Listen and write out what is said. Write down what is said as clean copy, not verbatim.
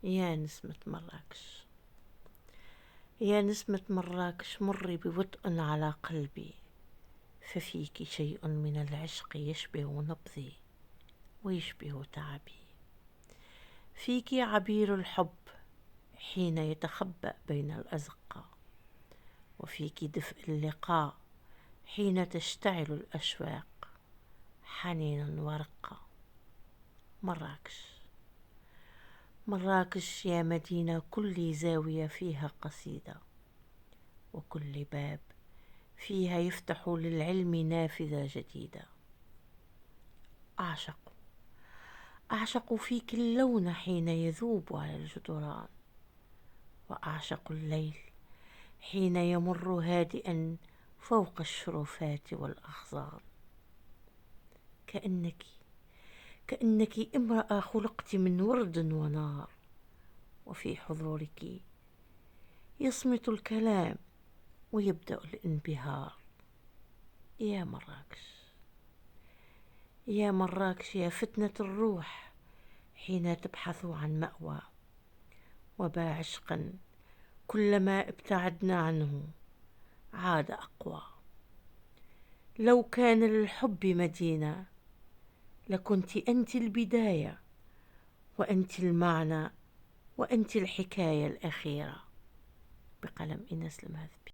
يا نسمة مراكش، يا نسمة مراكش، مري ببطء على قلبي، ففيك شيء من العشق يشبه نبضي ويشبه تعبي. فيك عبير الحب حين يتخبأ بين الأزقة، وفيك دفء اللقاء حين تشتعل الأشواق حنينا ورقة. مراكش، مراكش يا مدينة كل زاوية فيها قصيدة، وكل باب فيها يفتح للعلم نافذة جديدة. أعشق فيك اللون حين يذوب على الجدران، وأعشق الليل حين يمر هادئا فوق الشرفات والأحزان. كأنك امرأة خلقت من ورد ونار، وفي حضورك يصمت الكلام ويبدأ الانبهار. يا مراكش، يا مراكش، يا فتنة الروح حين تبحث عن مأوى، وبا عشقا كلما ابتعدنا عنه عاد أقوى. لو كان للحب مدينة لكنت أنت البداية، وأنت المعنى، وأنت الحكاية الأخيرة. بقلم إيناس المهذبي.